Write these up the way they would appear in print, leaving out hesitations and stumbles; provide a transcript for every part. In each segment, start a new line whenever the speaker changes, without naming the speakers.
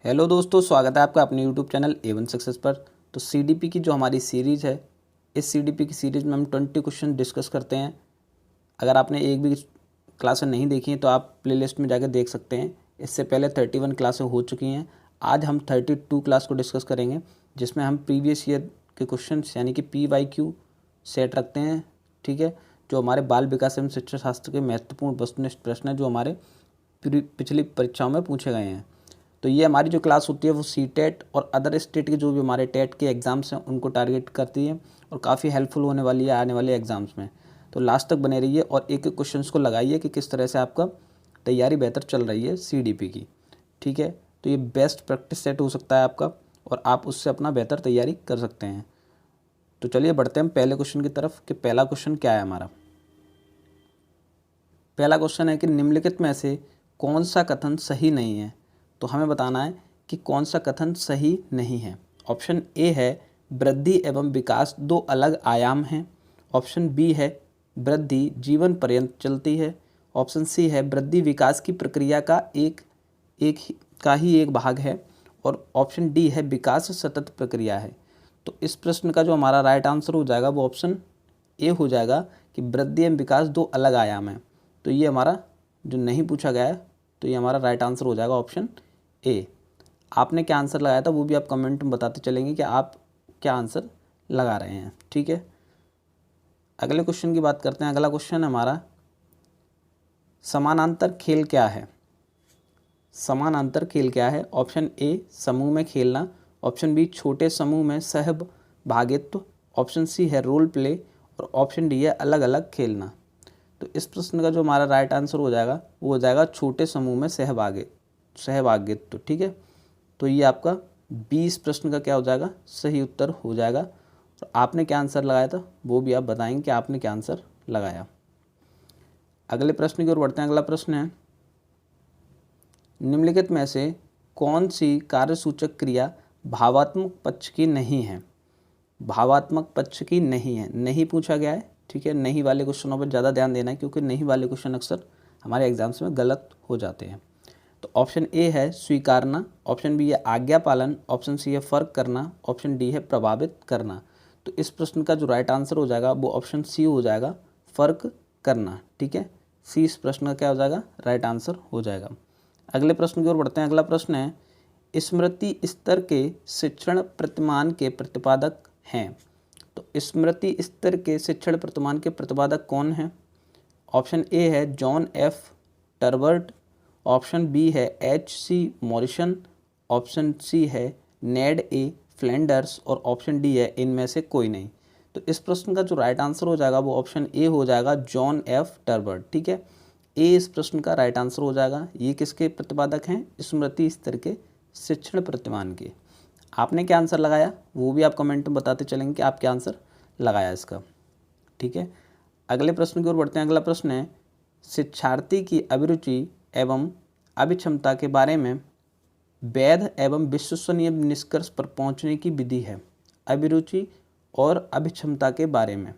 Hello दोस्तों, स्वागत है आपका अपने यूट्यूब चैनल A1 सक्सेस पर। तो सीडीपी की जो हमारी सीरीज़ है, इस सीडीपी की सीरीज़ में हम 20 क्वेश्चन डिस्कस करते हैं। अगर आपने एक भी क्लासें नहीं देखी हैं तो आप प्लेलिस्ट में जाकर देख सकते हैं। इससे पहले 31 क्लासें हो चुकी हैं। आज हम 32 क्लास को डिस्कस करेंगे, जिसमें हम प्रीवियस ईयर के क्वेश्चन यानी कि PYQ सेट रखते हैं। ठीक है, जो हमारे बाल विकास एवं शिक्षा शास्त्र के महत्वपूर्ण वस्तुनिष्ठ प्रश्न हैं जो हमारे पिछली परीक्षाओं में पूछे गए हैं। तो ये हमारी जो क्लास होती है वो सीटेट और अदर स्टेट के जो भी हमारे टेट के एग्ज़ाम्स हैं उनको टारगेट करती है और काफ़ी हेल्पफुल होने वाली है आने वाले एग्ज़ाम्स में। तो लास्ट तक बने रहिए और एक एक क्वेश्चंस को लगाइए कि किस तरह से आपका तैयारी बेहतर चल रही है सीडीपी की। ठीक है, तो ये बेस्ट प्रैक्टिस सेट हो सकता है आपका और आप उससे अपना बेहतर तैयारी कर सकते हैं। तो चलिए बढ़ते हैं पहले क्वेश्चन की तरफ कि पहला क्वेश्चन क्या है हमारा। पहला क्वेश्चन है कि निम्नलिखित में से कौन सा कथन सही नहीं है। तो हमें बताना है कि कौन सा कथन सही नहीं है। ऑप्शन ए है वृद्धि एवं विकास दो अलग आयाम हैं। ऑप्शन बी है वृद्धि जीवन पर्यंत चलती है। ऑप्शन सी है वृद्धि विकास की प्रक्रिया का एक भाग है। और ऑप्शन डी है विकास सतत प्रक्रिया है। तो इस प्रश्न का जो हमारा राइट आंसर हो जाएगा वो ऑप्शन ए हो जाएगा कि वृद्धि एवं विकास दो अलग आयाम हैं। तो ये हमारा जो नहीं पूछा गया है, तो ये हमारा राइट आंसर हो जाएगा ऑप्शन ए। आपने क्या आंसर लगाया था वो भी आप कमेंट में बताते चलेंगे कि आप क्या आंसर लगा रहे हैं। ठीक है, अगले क्वेश्चन की बात करते हैं। अगला क्वेश्चन है हमारा, समानांतर खेल क्या है। समानांतर खेल क्या है। ऑप्शन ए समूह में खेलना। ऑप्शन बी छोटे समूह में सहभागित्व। ऑप्शन सी है रोल प्ले और ऑप्शन डी है अलग अलग खेलना। तो इस प्रश्न का जो हमारा राइट आंसर हो जाएगा वो हो जाएगा छोटे समूह में सहभागित्व। ठीक है, तो ये आपका 20 प्रश्न का क्या हो जाएगा, सही उत्तर हो जाएगा। और आपने क्या आंसर लगाया था वो भी आप बताएंगे कि आपने क्या आंसर लगाया। अगले प्रश्न की ओर बढ़ते हैं। अगला प्रश्न है, निम्नलिखित में से कौन सी कार्यसूचक क्रिया भावात्मक पक्ष की नहीं है। भावात्मक पक्ष की नहीं है, नहीं पूछा गया है। ठीक है, नहीं वाले क्वेश्चनों पर ज़्यादा ध्यान देना है क्योंकि नहीं वाले क्वेश्चन अक्सर हमारे एग्जाम्स में गलत हो जाते हैं। तो ऑप्शन ए है स्वीकारना। ऑप्शन बी है आज्ञा पालन। ऑप्शन सी है फ़र्क करना। ऑप्शन डी है प्रभावित करना। तो इस प्रश्न का जो राइट आंसर हो जाएगा वो ऑप्शन सी हो जाएगा, फ़र्क करना। ठीक है, सी इस प्रश्न का क्या हो जाएगा, राइट आंसर हो जाएगा। अगले प्रश्न की ओर बढ़ते हैं। अगला प्रश्न है, स्मृति स्तर के शिक्षण प्रतिमान के प्रतिपादक हैं। तो स्मृति स्तर के शिक्षण प्रतिमान के प्रतिपादक कौन हैं। ऑप्शन ए है जॉन एफ टर्बर्ट। ऑप्शन बी है HC मॉरिसन। ऑप्शन सी है नेड ए फ्लेंडर्स और ऑप्शन डी है इनमें से कोई नहीं। तो इस प्रश्न का जो राइट आंसर हो जाएगा वो ऑप्शन ए हो जाएगा, जॉन एफ टर्बर्ट। ठीक है, ए इस प्रश्न का राइट आंसर हो जाएगा। ये किसके प्रतिपादक हैं, स्मृति स्तर के शिक्षण प्रतिमान के। आपने क्या आंसर लगाया वो भी आप कमेंट में बताते चलेंगे कि आप क्या आंसर लगाया इसका। ठीक है, अगले प्रश्न की ओर बढ़ते हैं। अगला प्रश्न है, शिक्षार्थी की अभिरुचि एवं अभिक्षमता के बारे में वैध एवं विश्वसनीय निष्कर्ष पर पहुंचने की विधि है। अभिरुचि और अभिक्षमता के बारे में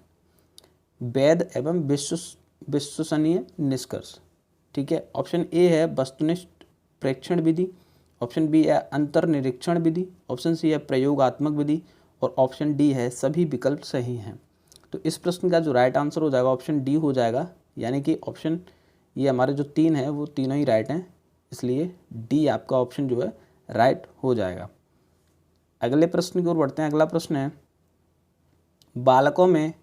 वैध एवं विश्वसनीय निष्कर्ष। ठीक है, ऑप्शन ए है वस्तुनिष्ठ प्रेक्षण विधि। ऑप्शन बी है अंतर्निरीक्षण विधि। ऑप्शन सी है प्रयोगात्मक विधि और ऑप्शन डी है सभी विकल्प सही हैं। तो इस प्रश्न का जो राइट आंसर हो जाएगा ऑप्शन डी हो जाएगा, यानी कि ऑप्शन ये हमारे जो तीन हैं वो तीनों ही राइट हैं, इसलिए डी आपका ऑप्शन जो है राइट हो जाएगा। अगले प्रश्न की ओर बढ़ते हैं। अगला प्रश्न है, बालकों में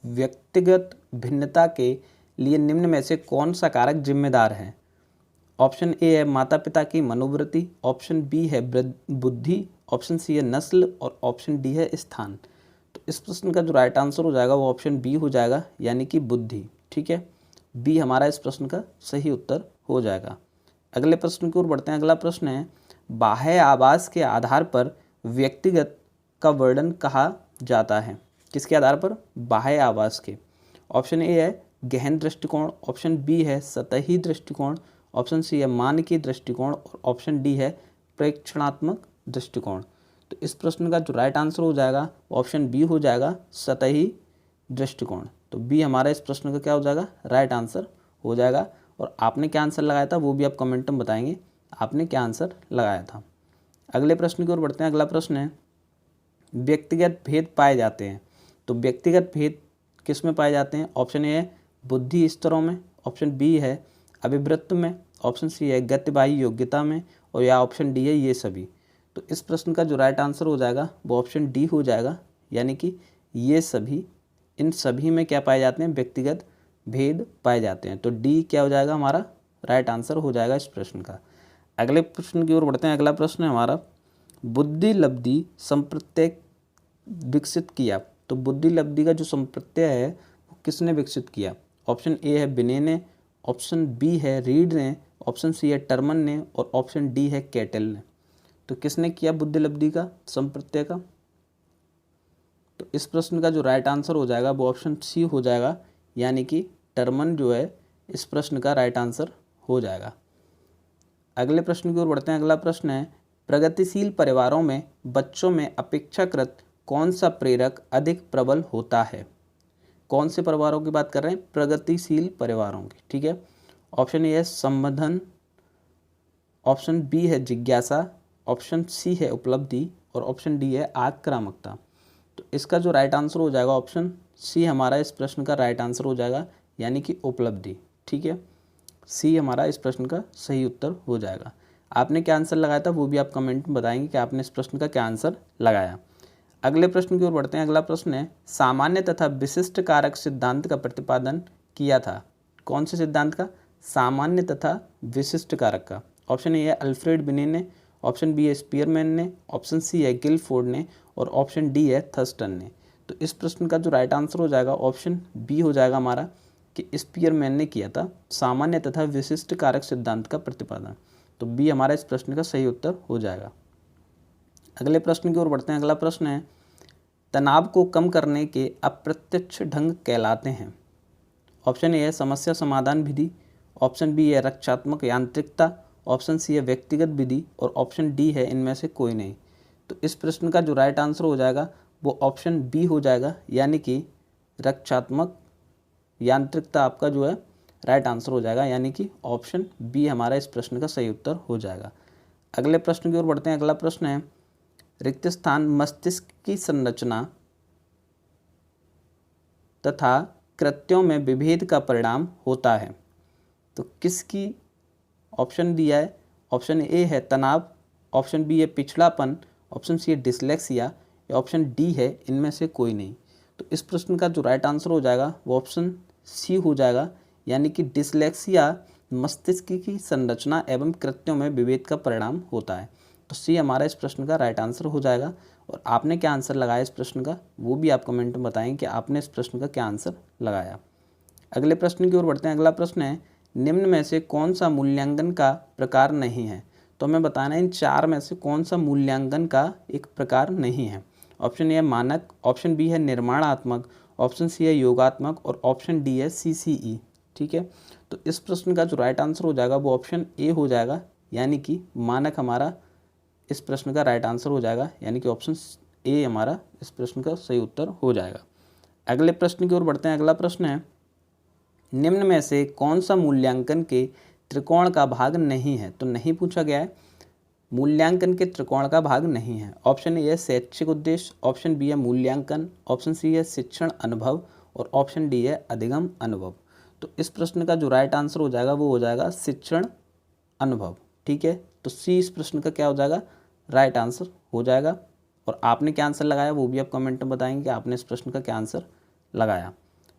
व्यक्तिगत भिन्नता के लिए निम्न में से कौन सा कारक जिम्मेदार है। ऑप्शन ए है माता पिता की मनोवृत्ति। ऑप्शन बी है बुद्धि। ऑप्शन सी है नस्ल और ऑप्शन डी है स्थान। तो इस प्रश्न का जो राइट आंसर हो जाएगा वो ऑप्शन बी हो जाएगा, यानी कि बुद्धि। ठीक है, बी हमारा इस प्रश्न का सही उत्तर हो जाएगा। अगले प्रश्न की ओर बढ़ते हैं। अगला प्रश्न है, बाह्य आवास के आधार पर व्यक्तिगत का वर्णन कहा जाता है। किसके आधार पर, बाह्य आवास के। ऑप्शन ए है गहन दृष्टिकोण। ऑप्शन बी है सतही दृष्टिकोण। ऑप्शन सी है मानकीय दृष्टिकोण और ऑप्शन डी है प्रेक्षणात्मक दृष्टिकोण। तो इस प्रश्न का जो राइट आंसर हो जाएगा ऑप्शन बी हो जाएगा, सतही दृष्टिकोण। तो बी हमारा इस प्रश्न का क्या हो जाएगा, राइट आंसर हो जाएगा। और आपने क्या आंसर लगाया था वो भी आप कमेंट में बताएंगे आपने क्या आंसर लगाया था। अगले प्रश्न की ओर बढ़ते हैं। अगला प्रश्न है व्यक्तिगत भेद पाए जाते हैं। तो व्यक्तिगत भेद किस में पाए जाते हैं? ऑप्शन ए है बुद्धि स्तरों में, ऑप्शन बी है अभिवृत्ति में, ऑप्शन सी है गतिबाह्य योग्यता में, और या ऑप्शन डी है ये सभी। तो इस प्रश्न का जो राइट आंसर हो जाएगा वो ऑप्शन डी हो जाएगा, यानी कि ये सभी, इन सभी में क्या पाए जाते हैं? व्यक्तिगत भेद पाए जाते हैं। तो डी क्या हो जाएगा हमारा राइट आंसर हो जाएगा इस प्रश्न का। अगले प्रश्न की ओर बढ़ते हैं। अगला प्रश्न है हमारा बुद्धि लब्धि संप्रत्यय विकसित किया। तो बुद्धि लब्धि का जो संप्रत्यय है वो किसने विकसित किया? ऑप्शन ए है बिने ने, ऑप्शन बी है रीड ने, ऑप्शन सी है टर्मन ने, और ऑप्शन डी है कैटल ने। तो किसने किया बुद्धि लब्धि का संप्रत्यय का? तो इस प्रश्न का जो राइट आंसर हो जाएगा वो ऑप्शन सी हो जाएगा, यानी कि टर्मन जो है इस प्रश्न का राइट आंसर हो जाएगा। अगले प्रश्न की ओर बढ़ते हैं। अगला प्रश्न है प्रगतिशील परिवारों में बच्चों में अपेक्षाकृत कौन सा प्रेरक अधिक प्रबल होता है? कौन से परिवारों की बात कर रहे हैं? प्रगतिशील परिवारों की, ठीक है। ऑप्शन ए है संबंधन, ऑप्शन बी है जिज्ञासा, ऑप्शन सी है उपलब्धि, और ऑप्शन डी है आक्रामकता। तो इसका जो राइट आंसर हो जाएगा ऑप्शन सी हमारा इस प्रश्न का राइट आंसर हो जाएगा, यानी कि उपलब्धि, ठीक है। सी हमारा इस प्रश्न का सही उत्तर हो जाएगा। आपने क्या आंसर लगाया था वो भी आप कमेंट में बताएंगे कि आपने इस प्रश्न का क्या आंसर लगाया। अगले प्रश्न की ओर बढ़ते हैं। अगला प्रश्न है सामान्य तथा विशिष्ट कारक सिद्धांत का प्रतिपादन किया था। कौन से सिद्धांत का? सामान्य तथा विशिष्ट कारक का। ऑप्शन ए है अल्फ्रेड बिने ने, ऑप्शन बी है स्पीयरमैन ने, ऑप्शन सी है गिलफोर्ड ने, और ऑप्शन डी है थर्स्टन ने। तो इस प्रश्न का जो राइट आंसर हो जाएगा ऑप्शन बी हो जाएगा हमारा, कि स्पीयरमैन ने किया था सामान्य तथा विशिष्ट कारक सिद्धांत का प्रतिपादन। तो बी हमारा इस प्रश्न का सही उत्तर हो जाएगा। अगले प्रश्न की ओर बढ़ते हैं। अगला प्रश्न है तनाव को कम करने के अप्रत्यक्ष ढंग कहलाते हैं। ऑप्शन ए है समस्या समाधान विधि, ऑप्शन बी है रक्षात्मक यांत्रिकता, ऑप्शन सी है व्यक्तिगत विधि, और ऑप्शन डी है इनमें से कोई नहीं। तो इस प्रश्न का जो राइट आंसर हो जाएगा वो ऑप्शन बी हो जाएगा, यानी कि रक्षात्मक यांत्रिकता आपका जो है राइट आंसर हो जाएगा, यानी कि ऑप्शन बी हमारा इस प्रश्न का सही उत्तर हो जाएगा। अगले प्रश्न की ओर बढ़ते हैं। अगला प्रश्न है रिक्त स्थान मस्तिष्क की संरचना तथा कृत्यों में विभेद का परिणाम होता है। तो किसकी ऑप्शन दिया है? ऑप्शन ए है तनाव, ऑप्शन बी है पिछड़ापन, ऑप्शन सी है डिसलेक्सिया, या ऑप्शन डी है इनमें से कोई नहीं। तो इस प्रश्न का जो राइट आंसर हो जाएगा वो ऑप्शन सी हो जाएगा, यानी कि डिसलेक्सिया मस्तिष्क की संरचना एवं कृत्यों में विभेद का परिणाम होता है। तो सी हमारा इस प्रश्न का राइट आंसर हो जाएगा। और आपने क्या आंसर लगाया इस प्रश्न का वो भी आप कमेंट में बताएं कि आपने इस प्रश्न का क्या आंसर लगाया। अगले प्रश्न की ओर बढ़ते हैं। अगला प्रश्न है निम्न में से कौन सा मूल्यांकन का प्रकार नहीं है? तो हमें बताना है इन चार में से कौन सा मूल्यांकन का एक प्रकार नहीं है। ऑप्शन ए है मानक, ऑप्शन बी है निर्माणात्मक, ऑप्शन सी है योगात्मक, और ऑप्शन डी है CCE, ठीक है। तो इस प्रश्न का जो राइट आंसर हो जाएगा वो ऑप्शन ए हो जाएगा, यानी कि मानक हमारा इस प्रश्न का राइट आंसर हो जाएगा, यानी कि ऑप्शन ए हमारा इस प्रश्न का सही उत्तर हो जाएगा। अगले प्रश्न की ओर बढ़ते हैं। अगला प्रश्न है निम्न में से कौन सा मूल्यांकन के त्रिकोण का भाग नहीं है? तो नहीं पूछा गया है, मूल्यांकन के त्रिकोण का भाग नहीं है। ऑप्शन ए है शैक्षिक उद्देश्य, ऑप्शन बी है मूल्यांकन, ऑप्शन सी है शिक्षण अनुभव, और ऑप्शन डी है अधिगम अनुभव। तो इस प्रश्न का जो राइट आंसर हो जाएगा वो हो जाएगा शिक्षण अनुभव, ठीक है। तो सी इस प्रश्न का क्या हो जाएगा राइट आंसर हो जाएगा। और आपने क्या आंसर लगाया वो भी आप कमेंट में बताएंगे कि आपने इस प्रश्न का क्या आंसर लगाया।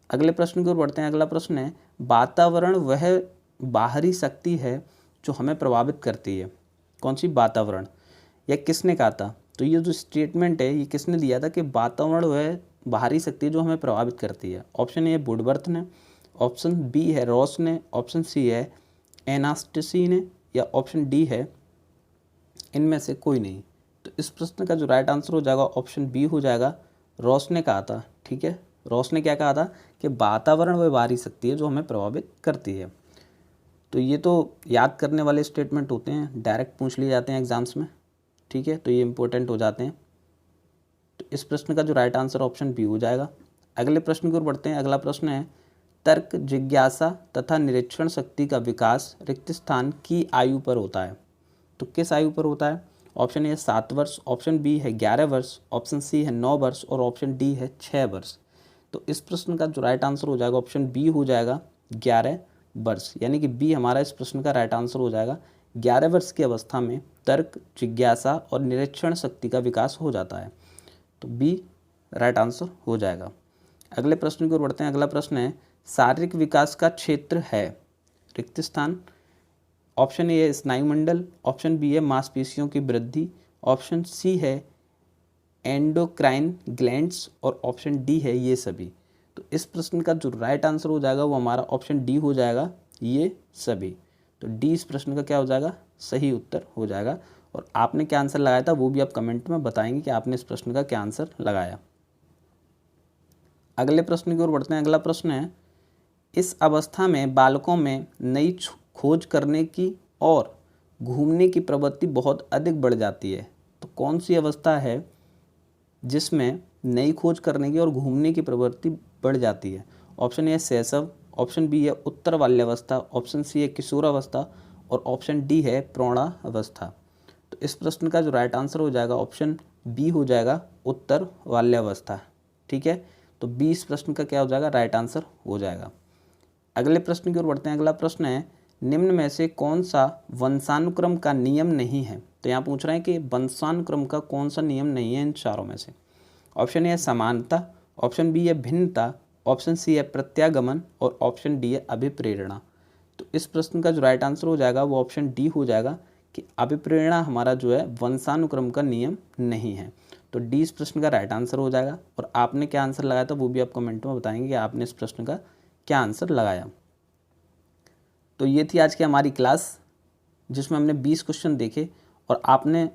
अगले प्रश्न की ओर बढ़ते हैं। अगला प्रश्न है वातावरण वह बाहरी शक्ति है जो हमें प्रभावित करती है। कौन सी? वातावरण। यह किसने कहा था? तो ये जो स्टेटमेंट है ये किसने दिया था कि वातावरण वह बाहरी शक्ति जो हमें प्रभावित करती है? ऑप्शन ए वुडवर्थ ने, ऑप्शन बी है रॉस ने, ऑप्शन सी है एनास्टसी ने, या ऑप्शन डी है इनमें से कोई नहीं। तो इस प्रश्न का जो राइट आंसर हो जाएगा ऑप्शन बी हो जाएगा, रॉस ने कहा था, ठीक है। रॉस ने क्या कहा था कि वातावरण वह बाहरी शक्ति है जो हमें प्रभावित करती है। तो ये तो याद करने वाले स्टेटमेंट होते हैं, डायरेक्ट पूछ लिए जाते हैं एग्जाम्स में, ठीक है, तो ये इंपॉर्टेंट हो जाते हैं। तो इस प्रश्न का जो राइट आंसर ऑप्शन बी हो जाएगा। अगले प्रश्न की ओर बढ़ते हैं। अगला प्रश्न है तर्क, जिज्ञासा तथा निरीक्षण शक्ति का विकास रिक्त स्थान की आयु पर होता है। तो किस आयु पर होता है? ऑप्शन ए है 7 वर्ष, ऑप्शन बी है 11 वर्ष, ऑप्शन सी है 9 वर्ष और ऑप्शन डी है 6 वर्ष। तो इस प्रश्न का जो राइट आंसर हो जाएगा ऑप्शन बी हो जाएगा 11 वर्ष, यानी कि बी हमारा इस प्रश्न का राइट आंसर हो जाएगा। 11 वर्ष की अवस्था में तर्क, जिज्ञासा और निरीक्षण शक्ति का विकास हो जाता है। तो बी राइट आंसर हो जाएगा। अगले प्रश्न की ओर बढ़ते हैं। अगला प्रश्न है शारीरिक विकास का क्षेत्र है रिक्त स्थान। ऑप्शन ए है स्नायुमंडल, ऑप्शन बी है मांसपेशियों की वृद्धि, ऑप्शन सी है एंडोक्राइन ग्लैंड्स और ऑप्शन डी है ये सभी। तो इस प्रश्न का जो राइट आंसर हो जाएगा वो हमारा ऑप्शन डी हो जाएगा ये सभी। तो डी इस प्रश्न का क्या हो जाएगा, सही उत्तर हो जाएगा। और आपने क्या आंसर लगाया था वो भी आप कमेंट में बताएंगे कि आपने इस प्रश्न का क्या आंसर लगाया। अगले प्रश्न की ओर बढ़ते हैं। अगला प्रश्न है इस अवस्था में बालकों में नई खोज करने की और घूमने की प्रवृत्ति बहुत अधिक बढ़ जाती है। तो कौन सी अवस्था है जिसमें नई खोज करने की और घूमने की प्रवृत्ति बढ़ जाती है? ऑप्शन ए है शैशव, ऑप्शन बी है उत्तर बाल्यावस्था, ऑप्शन सी है किशोरावस्था और ऑप्शन डी है प्रौढ़ावस्था। तो इस प्रश्न का जो राइट आंसर हो जाएगा ऑप्शन बी हो जाएगा उत्तर बाल्यावस्था। ठीक है, तो बी इस प्रश्न का क्या हो जाएगा, राइट आंसर हो जाएगा। अगले प्रश्न की ओर बढ़ते हैं। अगला प्रश्न है निम्न में से कौन सा वंशानुक्रम का नियम नहीं है? तो यहाँ पूछ रहे हैं कि वंशानुक्रम का कौन सा नियम नहीं है इन चारों में से। ऑप्शन ए है समानता, ऑप्शन बी है भिन्नता, ऑप्शन सी है प्रत्यागमन और ऑप्शन डी है अभिप्रेरणा। तो इस प्रश्न का जो राइट आंसर हो जाएगा वो ऑप्शन डी हो जाएगा कि अभिप्रेरणा हमारा जो है वंशानुक्रम का नियम नहीं है। तो डी इस प्रश्न का राइट आंसर हो जाएगा। और आपने क्या आंसर लगाया था वो भी आप कमेंट में बताएंगे कि आपने इस प्रश्न का क्या आंसर लगाया। तो ये थी आज की हमारी क्लास जिसमें हमने 20 क्वेश्चन देखे और आपने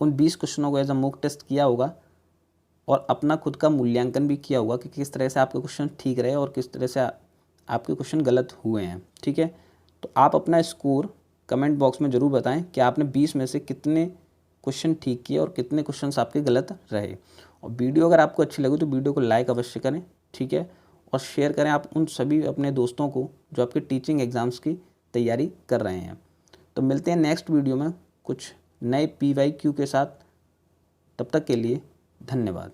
उन 20 क्वेश्चनों को एज अ मॉक टेस्ट किया होगा और अपना खुद का मूल्यांकन भी किया होगा कि किस तरह से आपके क्वेश्चन ठीक रहे और किस तरह से आपके क्वेश्चन गलत हुए हैं। ठीक है, तो आप अपना स्कोर कमेंट बॉक्स में ज़रूर बताएं कि आपने 20 में से कितने क्वेश्चन ठीक किए और कितने क्वेश्चन आपके गलत रहे। और वीडियो अगर आपको अच्छी लगे तो वीडियो को लाइक अवश्य करें। ठीक है, और शेयर करें आप उन सभी अपने दोस्तों को जो आपके टीचिंग एग्ज़ाम्स की तैयारी कर रहे हैं। तो मिलते हैं नेक्स्ट वीडियो में कुछ नए PYQ के साथ। तब तक के लिए धन्यवाद।